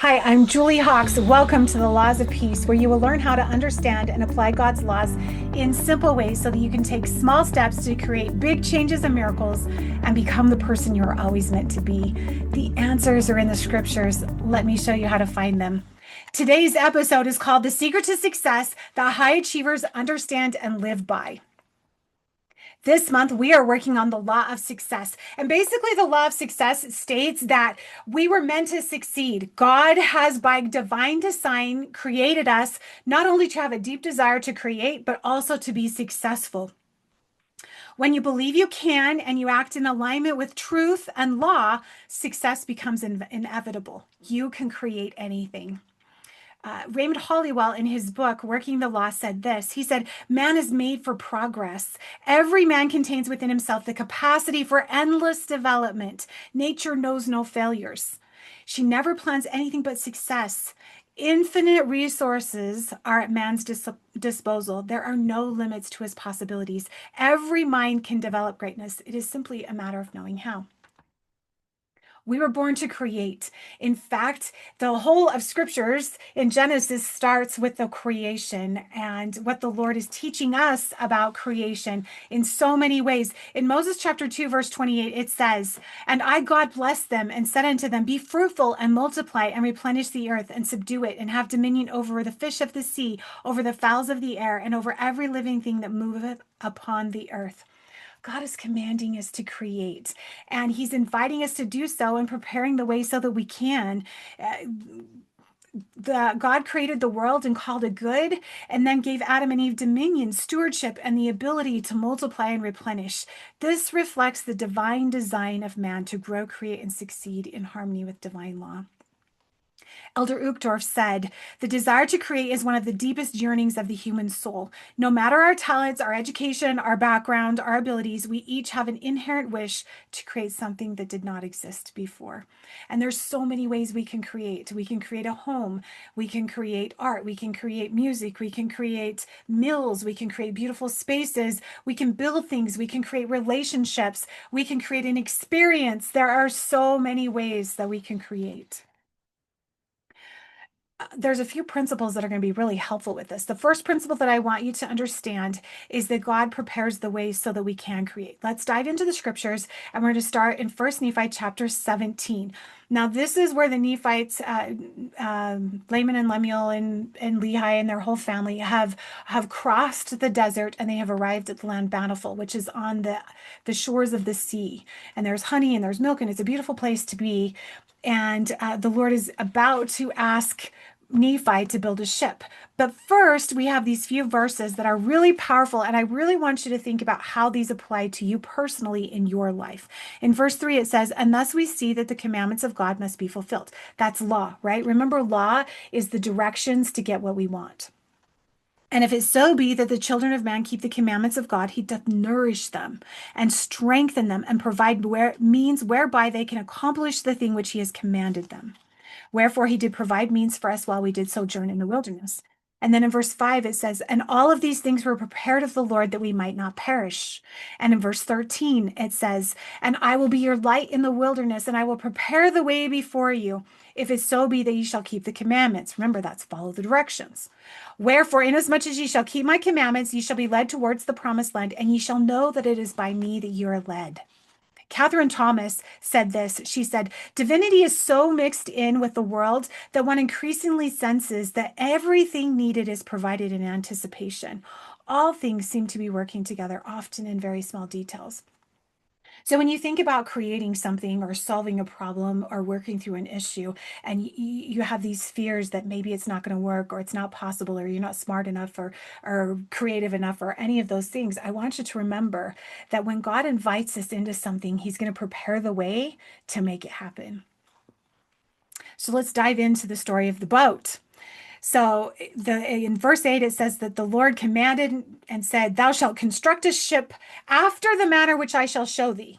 Hi, I'm Julie Hawks. Welcome to the Laws of Peace, where you will learn how to understand and apply God's laws in simple ways so that you can take small steps to create big changes and miracles and become the person you're always meant to be. The answers are in the scriptures. Let me show you how to find them. Today's episode is called The Secret to Success That High Achievers Understand and Live By. This month, we are working on the law of success. And basically, the law of success states that we were meant to succeed. God has, by divine design, created us not only to have a deep desire to create, but also to be successful. When you believe you can and you act in alignment with truth and law, success becomes inevitable. You can create anything. Raymond Hollywell, in his book, Working the Law, said this. He said, man is made for progress. Every man contains within himself the capacity for endless development. Nature knows no failures. She never plans anything but success. Infinite resources are at man's disposal. There are no limits to his possibilities. Every mind can develop greatness. It is simply a matter of knowing how. We were born to create. In fact, the whole of scriptures in Genesis starts with the creation and what the Lord is teaching us about creation in so many ways. In Moses chapter 2, verse 28, it says, "And I, God, blessed them and said unto them, Be fruitful and multiply and replenish the earth and subdue it and have dominion over the fish of the sea, over the fowls of the air, and over every living thing that moveth upon the earth." God is commanding us to create, and He's inviting us to do so and preparing the way so that we can. God created the world and called it good, and then gave Adam and Eve dominion, stewardship, and the ability to multiply and replenish. This reflects the divine design of man to grow, create, and succeed in harmony with divine law. Elder Uchtdorf said, "The desire to create is one of the deepest yearnings of the human soul. No matter our talents, our education, our background, our abilities, we each have an inherent wish to create something that did not exist before." And there's so many ways we can create. We can create a home. We can create art. We can create music. We can create meals. We can create beautiful spaces. We can build things. We can create relationships. We can create an experience. There are so many ways that we can create. There's a few principles that are going to be really helpful with this. The first principle that I want you to understand is that God prepares the way so that we can create. Let's dive into the scriptures, and we're going to start in 1 Nephi chapter 17. Now, this is where the Nephites, Laman and Lemuel and Lehi and their whole family have crossed the desert, and they have arrived at the land Bountiful, which is on the shores of the sea. And there's honey and there's milk, and it's a beautiful place to be. And the Lord is about to ask Nephi to build a ship. But first, we have these few verses that are really powerful, and I really want you to think about how these apply to you personally in your life. In verse 3, it says, "And thus we see that the commandments of God must be fulfilled." That's law, right? Remember, law is the directions to get what we want. "And if it so be that the children of man keep the commandments of God, he doth nourish them and strengthen them and provide means whereby they can accomplish the thing which he has commanded them. Wherefore he did provide means for us while we did sojourn in the wilderness." And then in verse 5, it says, "And all of these things were prepared of the Lord that we might not perish." And in verse 13, it says, "And I will be your light in the wilderness, and I will prepare the way before you, if it so be that ye shall keep the commandments." Remember, that's follow the directions. "Wherefore, inasmuch as ye shall keep my commandments, ye shall be led towards the promised land, and ye shall know that it is by me that ye are led." Catherine Thomas said this. She said, "Divinity is so mixed in with the world that one increasingly senses that everything needed is provided in anticipation. All things seem to be working together, often in very small details." So when you think about creating something or solving a problem or working through an issue, and you have these fears that maybe it's not going to work or it's not possible or you're not smart enough or creative enough or any of those things, I want you to remember that when God invites us into something, he's going to prepare the way to make it happen. So let's dive into the story of the boat. So in verse 8, it says that the Lord commanded and said, "Thou shalt construct a ship after the manner which I shall show thee,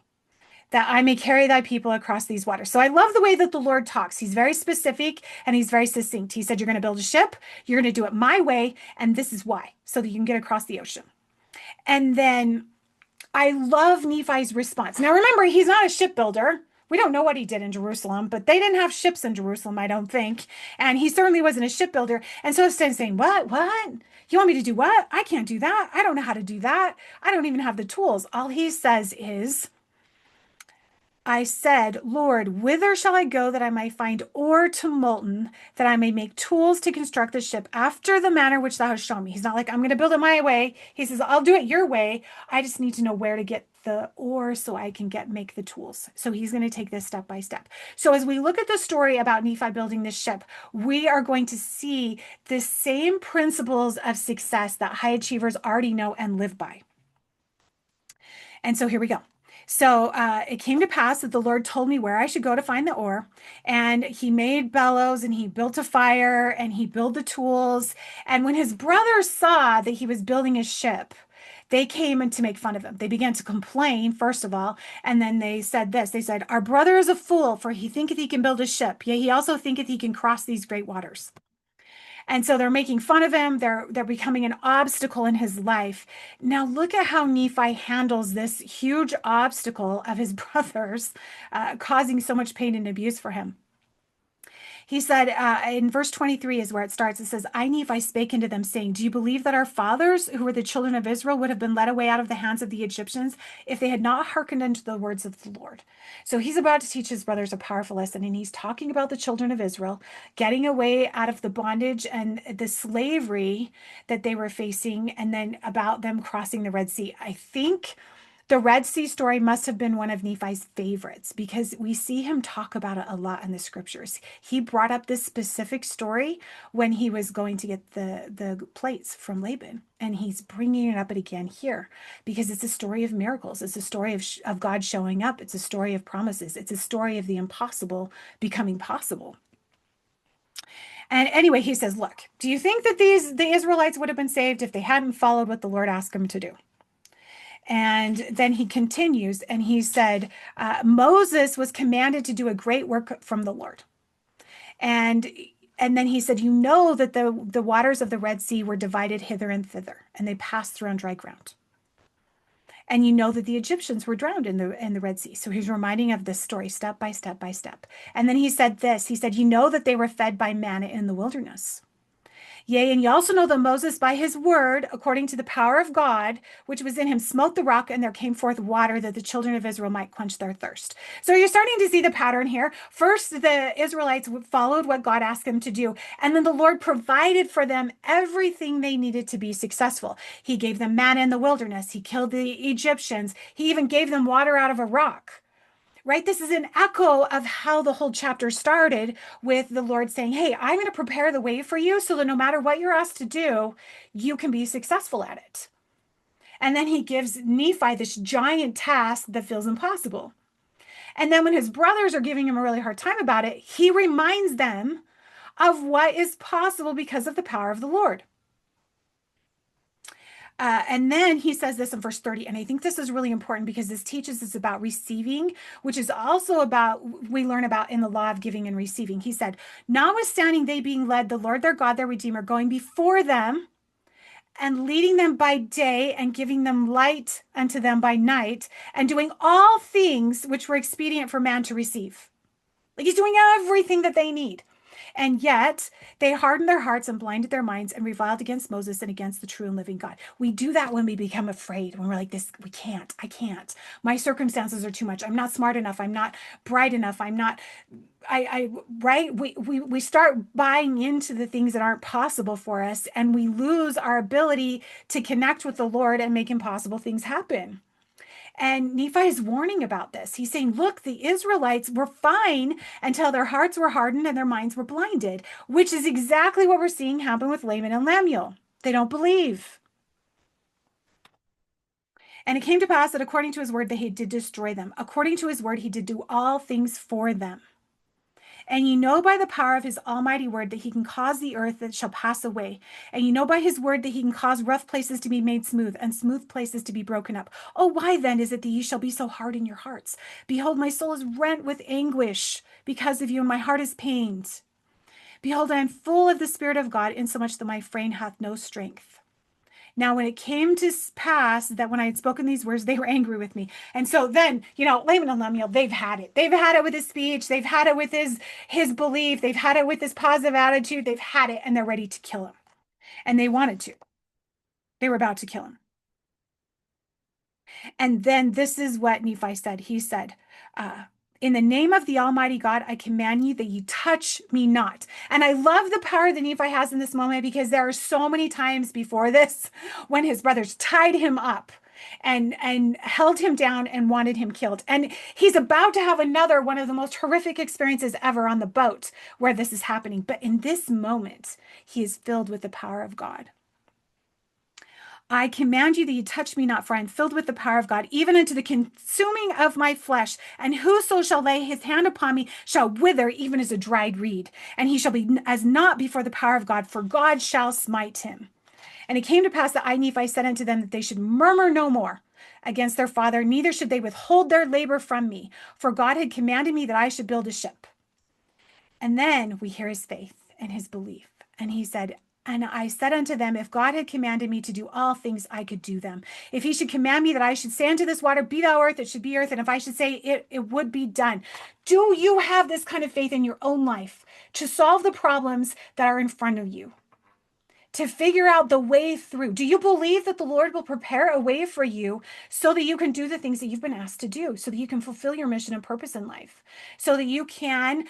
that I may carry thy people across these waters." So I love the way that the Lord talks. He's very specific and he's very succinct. He said, "You're going to build a ship. You're going to do it my way. And this is why, so that you can get across the ocean." And then I love Nephi's response. Now, remember, he's not a shipbuilder. We don't know what he did in Jerusalem, but they didn't have ships in Jerusalem, I don't think. And he certainly wasn't a shipbuilder. And so instead of saying, what? You want me to do what? I can't do that. I don't know how to do that. I don't even have the tools. All he says is, I said, Lord, whither shall I go that I may find ore to molten, that I may make tools to construct the ship after the manner which thou hast shown me? He's not like, I'm going to build it my way. He says, I'll do it your way. I just need to know where to get the ore so I can make the tools. So he's going to take this step by step. So as we look at the story about Nephi building this ship, we are going to see the same principles of success that high achievers already know and live by. And so here we go. So it came to pass that the Lord told me where I should go to find the ore. And he made bellows and he built a fire and he built the tools. And when his brothers saw that he was building a ship, they came in to make fun of him. They began to complain, first of all. And then they said this. They said, our brother is a fool, for he thinketh he can build a ship. Yea, he also thinketh he can cross these great waters. And so they're making fun of him. They're becoming an obstacle in his life. Now look at how Nephi handles this huge obstacle of his brothers, causing so much pain and abuse for him. He said in verse 23 is where it starts. It says, I, Nephi, spake unto them, saying, do you believe that our fathers, who were the children of Israel, would have been led away out of the hands of the Egyptians if they had not hearkened unto the words of the Lord? So he's about to teach his brothers a powerful lesson, and he's talking about the children of Israel getting away out of the bondage and the slavery that they were facing, and then about them crossing the Red Sea. I think the Red Sea story must have been one of Nephi's favorites because we see him talk about it a lot in the scriptures. He brought up this specific story when he was going to get the plates from Laban, and he's bringing it up again here because it's a story of miracles. It's a story of God showing up. It's a story of promises. It's a story of the impossible becoming possible. And anyway, he says, look, do you think that the Israelites would have been saved if they hadn't followed what the Lord asked them to do? And then he continues and he said, Moses was commanded to do a great work from the Lord. And then he said, you know that the waters of the Red Sea were divided hither and thither, and they passed through on dry ground. And you know that the Egyptians were drowned in the Red Sea. So he's reminding of this story step by step by step. And then he said this, he said, you know that they were fed by manna in the wilderness. Yea, and you also know that Moses, by his word, according to the power of God, which was in him, smote the rock, and there came forth water that the children of Israel might quench their thirst. So you're starting to see the pattern here. First, the Israelites followed what God asked them to do, and then the Lord provided for them everything they needed to be successful. He gave them manna in the wilderness. He killed the Egyptians. He even gave them water out of a rock. Right? This is an echo of how the whole chapter started with the Lord saying, hey, I'm going to prepare the way for you so that no matter what you're asked to do, you can be successful at it. And then he gives Nephi this giant task that feels impossible. And then when his brothers are giving him a really hard time about it, he reminds them of what is possible because of the power of the Lord. And then he says this in verse 30, and I think this is really important because this teaches us about receiving, which is also about, we learn about in the law of giving and receiving. He said, notwithstanding they being led, the Lord their God, their Redeemer, going before them and leading them by day and giving them light unto them by night, and doing all things which were expedient for man to receive. Like he's doing everything that they need. And yet they hardened their hearts and blinded their minds and reviled against Moses and against the true and living God. We do that when we become afraid, when we're like this, I can't. My circumstances are too much. I'm not smart enough. I'm not bright enough. Right? We start buying into the things that aren't possible for us, and we lose our ability to connect with the Lord and make impossible things happen. And Nephi is warning about this. He's saying, look, the Israelites were fine until their hearts were hardened and their minds were blinded, which is exactly what we're seeing happen with Laman and Lemuel. They don't believe. And it came to pass that according to his word, that he did destroy them. According to his word, he did do all things for them. And you know by the power of his almighty word that he can cause the earth that shall pass away. And you know by his word that he can cause rough places to be made smooth and smooth places to be broken up. Oh, why then is it that ye shall be so hard in your hearts? Behold, my soul is rent with anguish because of you, and my heart is pained. Behold, I am full of the Spirit of God, insomuch that my frame hath no strength. Now, when it came to pass that when I had spoken these words, they were angry with me. And so then, Laman and Lemuel, they've had it. They've had it with his speech. They've had it with his belief. They've had it with his positive attitude. They've had it, and they're ready to kill him. And they wanted to. They were about to kill him. And then this is what Nephi said. He said, in the name of the Almighty God, I command you that you touch me not. And I love the power that Nephi has in this moment, because there are so many times before this when his brothers tied him up and held him down and wanted him killed. And he's about to have another one of the most horrific experiences ever on the boat where this is happening. But in this moment, he is filled with the power of God. I command you that you touch me not, for I am filled with the power of God, even unto the consuming of my flesh. And whoso shall lay his hand upon me shall wither even as a dried reed. And he shall be as naught before the power of God, for God shall smite him. And it came to pass that I, Nephi, said unto them that they should murmur no more against their father, neither should they withhold their labor from me, for God had commanded me that I should build a ship. And then we hear his faith and his belief. And he said, and I said unto them, if God had commanded me to do all things, I could do them. If he should command me that I should say unto this water, be thou earth, it should be earth. And if I should say it would be done. Do you have this kind of faith in your own life to solve the problems that are in front of you? To figure out the way through? Do you believe that the Lord will prepare a way for you so that you can do the things that you've been asked to do, so that you can fulfill your mission and purpose in life, so that you can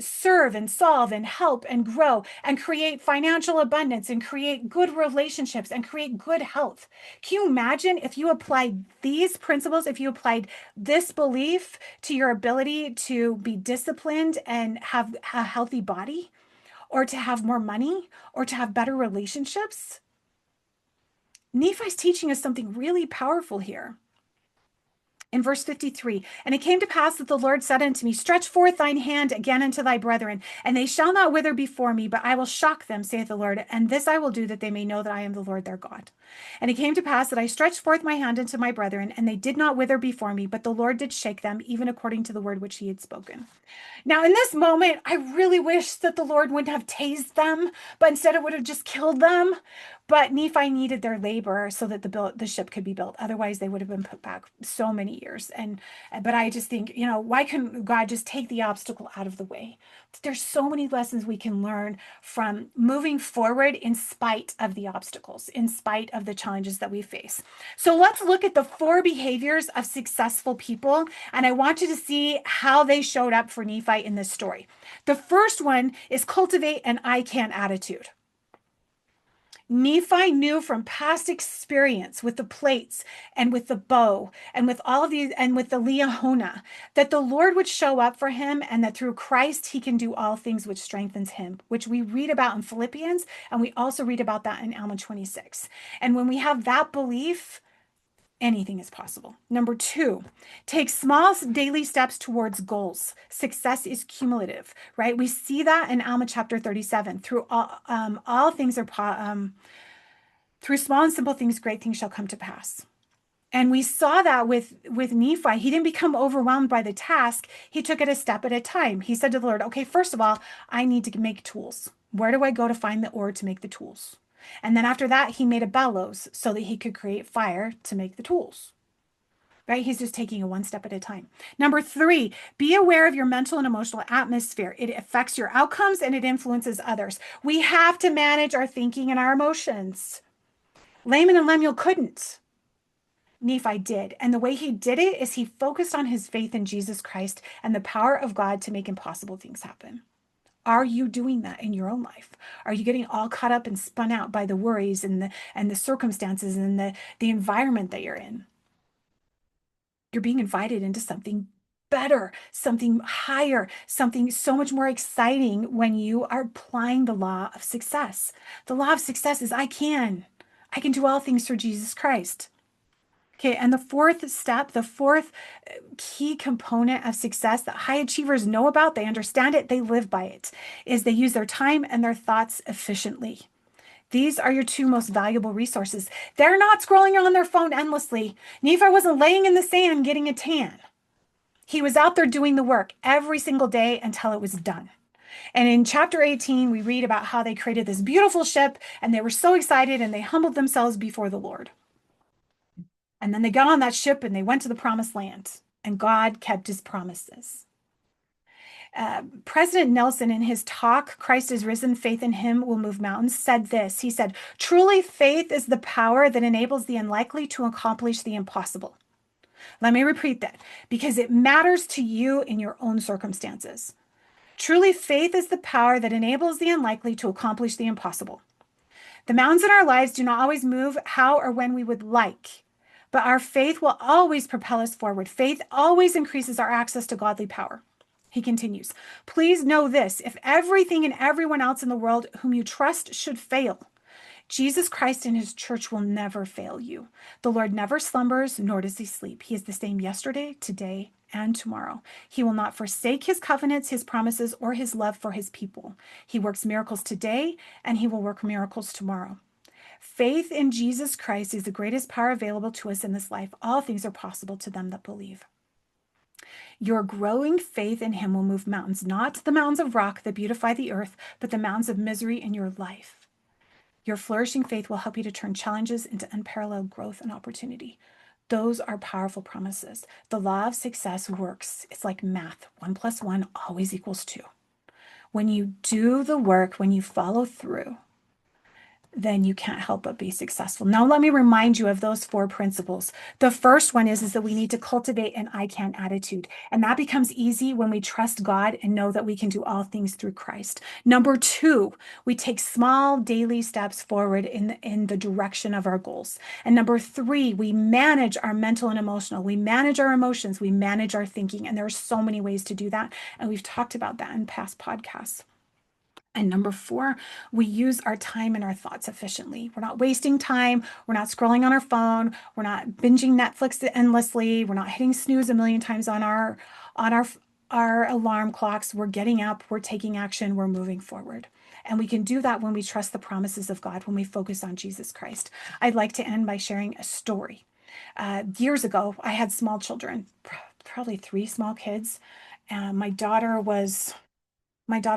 serve and solve and help and grow and create financial abundance and create good relationships and create good health? Can you imagine if you applied these principles, if you applied this belief to your ability to be disciplined and have a healthy body? Or to have more money, or to have better relationships? Nephi's teaching us something really powerful here. In verse 53, and it came to pass that the Lord said unto me, stretch forth thine hand again unto thy brethren, and they shall not wither before me, but I will shock them, saith the Lord, and this I will do, that they may know that I am the Lord their God. And it came to pass that I stretched forth my hand unto my brethren, and they did not wither before me, but the Lord did shake them, even according to the word which he had spoken. Now, in this moment, I really wish that the Lord wouldn't have tased them, but instead it would have just killed them. But Nephi needed their labor so that the ship could be built. Otherwise, they would have been put back so many years. But I just think, why couldn't God just take the obstacle out of the way? There's so many lessons we can learn from moving forward in spite of the obstacles, in spite of the challenges that we face. So let's look at the 4 behaviors of successful people. And I want you to see how they showed up for Nephi in this story. The first one is cultivate an I can attitude. Nephi knew from past experience with the plates and with the bow and with all of these and with the liahona that the Lord would show up for him, and that through Christ he can do all things, which strengthens him, which we read about in Philippians, and we also read about that in Alma 26. And when we have that belief, anything is possible. Number 2, take small daily steps towards goals. Success is cumulative, right? We see that in Alma chapter 37. Through all things are through small and simple things, great things shall come to pass. And we saw that with Nephi. He didn't become overwhelmed by the task. He took it a step at a time. He said to the Lord, okay, first of all, I need to make tools. Where do I go to find the ore to make the tools? And then after that, he made a bellows so that he could create fire to make the tools. Right? He's just taking it one step at a time. Number 3, be aware of your mental and emotional atmosphere. It affects your outcomes and it influences others. We have to manage our thinking and our emotions. Laman and Lemuel couldn't. Nephi did. And the way he did it is he focused on his faith in Jesus Christ and the power of God to make impossible things happen. Are you doing that in your own life? Are you getting all caught up and spun out by the worries and the circumstances and the environment that you're in? You're being invited into something better, something higher, something so much more exciting when you are applying the law of success. The law of success is I can do all things through Jesus Christ. Okay, and the 4th step, the 4th key component of success that high achievers know about, they understand it, they live by it, is they use their time and their thoughts efficiently. These are your 2 most valuable resources. They're not scrolling on their phone endlessly. Nephi wasn't laying in the sand getting a tan. He was out there doing the work every single day until it was done. And in chapter 18, we read about how they created this beautiful ship and they were so excited and they humbled themselves before the Lord. And then they got on that ship and they went to the promised land, and God kept his promises. President Nelson, in his talk, Christ is Risen, Faith in Him Will Move Mountains, said this. He said, truly, faith is the power that enables the unlikely to accomplish the impossible. Let me repeat that because it matters to you in your own circumstances. Truly, faith is the power that enables the unlikely to accomplish the impossible. The mountains in our lives do not always move how or when we would like, but our faith will always propel us forward. Faith always increases our access to godly power. He continues, please know this, if everything and everyone else in the world whom you trust should fail, Jesus Christ and his church will never fail you. The Lord never slumbers, nor does he sleep. He is the same yesterday, today, and tomorrow. He will not forsake his covenants, his promises, or his love for his people. He works miracles today, and he will work miracles tomorrow. Faith in Jesus Christ is the greatest power available to us in this life. All things are possible to them that believe. Your growing faith in him will move mountains, not the mountains of rock that beautify the earth, but the mountains of misery in your life. Your flourishing faith will help you to turn challenges into unparalleled growth and opportunity. Those are powerful promises. The law of success works. It's like math. 1 + 1 always equals 2. When you do the work, when you follow through, then you can't help but be successful. Now, let me remind you of those 4 principles. The first one is that we need to cultivate an I can attitude. And that becomes easy when we trust God and know that we can do all things through Christ. Number 2, we take small daily steps forward in the direction of our goals. And number 3, we manage our mental and emotional. We manage our emotions. We manage our thinking. And there are so many ways to do that. And we've talked about that in past podcasts. And number 4, we use our time and our thoughts efficiently. We're not wasting time. We're not scrolling on our phone. We're not binging Netflix endlessly. We're not hitting snooze a million times on our alarm clocks. We're getting up. We're taking action. We're moving forward. And we can do that when we trust the promises of God, when we focus on Jesus Christ. I'd like to end by sharing a story. Years ago, I had small children, probably 3 small kids. My daughter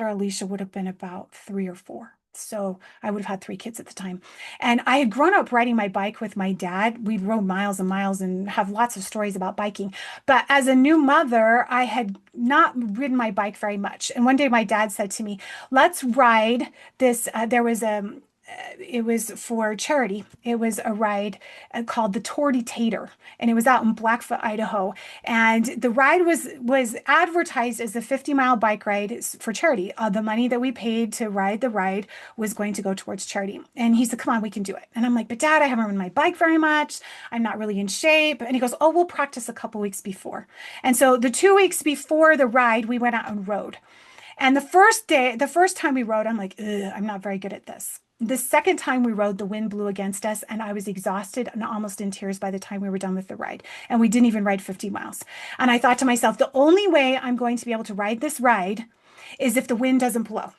Alicia would have been about 3 or 4. So I would have had 3 kids at the time. And I had grown up riding my bike with my dad. We'd rode miles and miles and have lots of stories about biking. But as a new mother, I had not ridden my bike very much. And one day my dad said to me, let's ride this. It was for charity. It was a ride called the Tour de Tater, and it was out in Blackfoot, Idaho. And the ride was advertised as a 50-mile bike ride for charity. The money that we paid to ride the ride was going to go towards charity. And he said, come on, we can do it. And I'm like, but Dad, I haven't ridden my bike very much. I'm not really in shape. And he goes, oh, we'll practice a couple weeks before. And so the 2 weeks before the ride, we went out and rode. And the first time we rode, I'm like, I'm not very good at this. The second time we rode, the wind blew against us, and I was exhausted and almost in tears by the time we were done with the ride. And we didn't even ride 50 miles. And I thought to myself, the only way I'm going to be able to ride this ride is if the wind doesn't blow.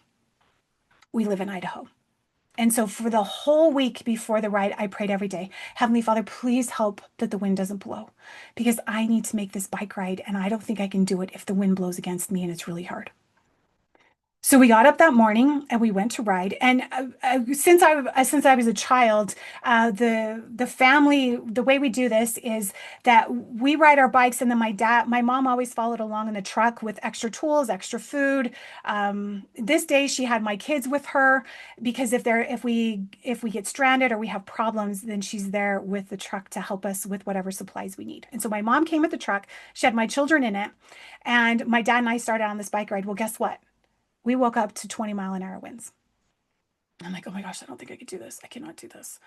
We live in Idaho. And so for the whole week before the ride, I prayed every day, Heavenly Father, please help that the wind doesn't blow, because I need to make this bike ride, and I don't think I can do it if the wind blows against me and it's really hard. So we got up that morning and we went to ride. And since I was a child, the family, the way we do this is that we ride our bikes, and then my mom always followed along in the truck with extra tools, extra food. This day she had my kids with her because if we get stranded or we have problems, then she's there with the truck to help us with whatever supplies we need. And so my mom came with the truck. She had my children in it, and my dad and I started on this bike ride. Well, guess what? We woke up to 20-mile-an-hour winds. I'm like, oh my gosh, I don't think I could do this. I cannot do this.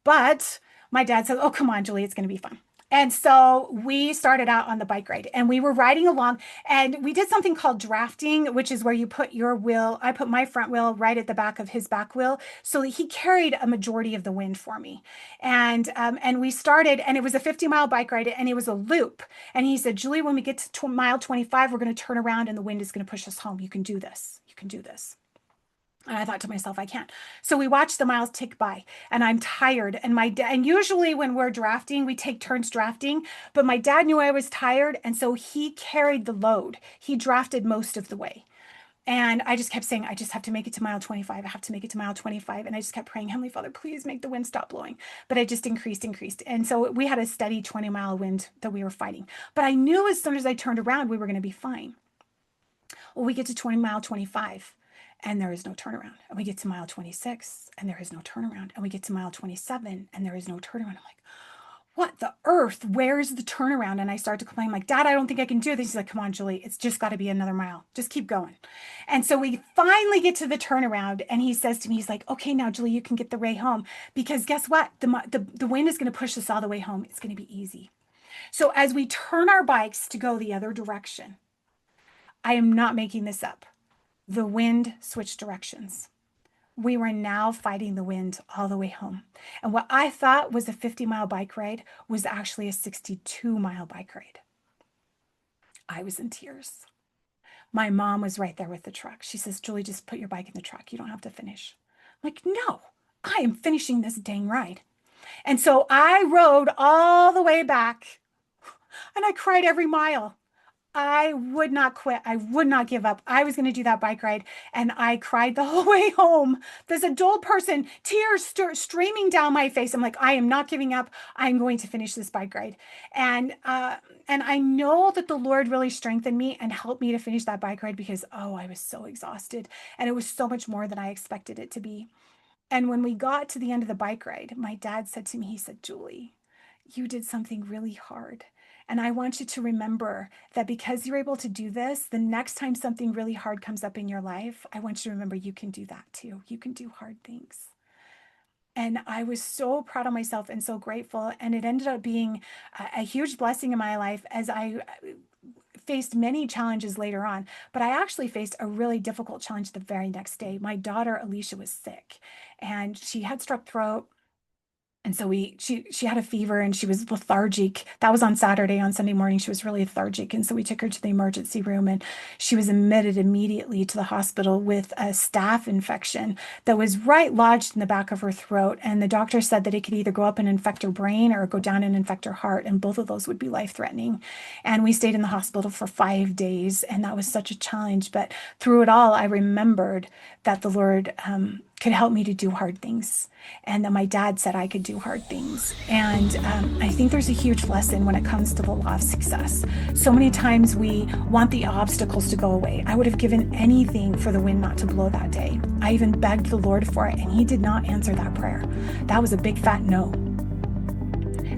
But my dad said, oh, come on, Julie, it's going to be fun. And so we started out on the bike ride, and we were riding along, and we did something called drafting, which is where you put your wheel. I put my front wheel right at the back of his back wheel. So he carried a majority of the wind for me. And we started, and it was a 50-mile bike ride, and it was a loop. And he said, Julie, when we get to mile 25, we're going to turn around and the wind is going to push us home. You can do this. You can do this. And I thought to myself, I can't. So we watched the miles tick by, and I'm tired. And usually when we're drafting, we take turns drafting, but my dad knew I was tired. And so he carried the load. He drafted most of the way. And I just kept saying, I just have to make it to mile 25. I have to make it to mile 25. And I just kept praying, Heavenly Father, please make the wind stop blowing. But it just increased. And so we had a steady 20-mile wind that we were fighting. But I knew as soon as I turned around, we were going to be fine. Well, we get to mile 25 and there is no turnaround. And we get to mile 26 and there is no turnaround. And we get to mile 27 and there is no turnaround. I'm like, what the earth? Where's the turnaround? And I start to complain, like, Dad, I don't think I can do this. He's like, come on, Julie, it's just got to be another mile. Just keep going. And so we finally get to the turnaround. And he says to me, he's like, okay, now, Julie, you can get the way home. Because guess what? The wind is going to push us all the way home. It's going to be easy. So as we turn our bikes to go the other direction, I am not making this up. The wind switched directions. We were now fighting the wind all the way home. And what I thought was a 50-mile bike ride was actually a 62-mile bike ride. I was in tears. My mom was right there with the truck. She says, Julie, just put your bike in the truck. You don't have to finish. I'm like, no, I am finishing this dang ride. And so I rode all the way back and I cried every mile. I would not quit. I would not give up. I was going to do that bike ride. And I cried the whole way home. This adult person, tears streaming down my face. I'm like, I am not giving up. I'm going to finish this bike ride. And I know that the Lord really strengthened me and helped me to finish that bike ride because, I was so exhausted. And it was so much more than I expected it to be. And when we got to the end of the bike ride, my dad said to me, he said, Julie, you did something really hard. And I want you to remember that because you're able to do this, the next time something really hard comes up in your life, I want you to remember you can do that too. You can do hard things. And I was so proud of myself and so grateful. And it ended up being a huge blessing in my life as I faced many challenges later on. But I actually faced a really difficult challenge the very next day. My daughter, Alicia, was sick and she had strep throat. And so she had a fever and she was lethargic. That was on Saturday. On Sunday morning, she was really lethargic. And so we took her to the emergency room and she was admitted immediately to the hospital with a staph infection that was right lodged in the back of her throat. And the doctor said that it could either go up and infect her brain or go down and infect her heart. And both of those would be life-threatening. And we stayed in the hospital for 5 days. And that was such a challenge. But through it all, I remembered that the Lord could help me to do hard things and that my dad said I could do hard things. And I think there's a huge lesson when it comes to the law of success. So many times we want the obstacles to go away. I would have given anything for the wind not to blow that day. I even begged the Lord for it and he did not answer that prayer. That was a big fat no.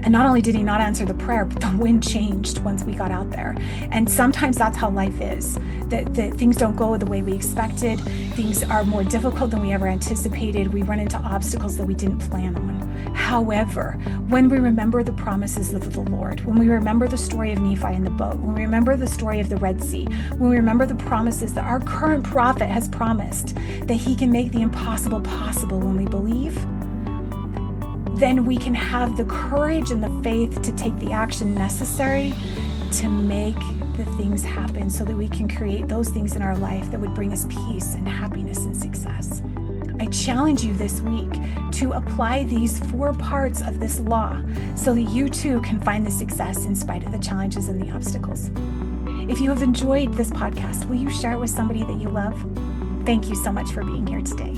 And not only did he not answer the prayer, but the wind changed once we got out there. And sometimes that's how life is, that things don't go the way we expected. Things are more difficult than we ever anticipated. We run into obstacles that we didn't plan on. However, when we remember the promises of the Lord, when we remember the story of Nephi in the boat, when we remember the story of the Red Sea, when we remember the promises that our current prophet has promised, that he can make the impossible possible when we believe, then we can have the courage and the faith to take the action necessary to make the things happen so that we can create those things in our life that would bring us peace and happiness and success. I challenge you this week to apply these 4 parts of this law so that you too can find the success in spite of the challenges and the obstacles. If you have enjoyed this podcast, will you share it with somebody that you love? Thank you so much for being here today.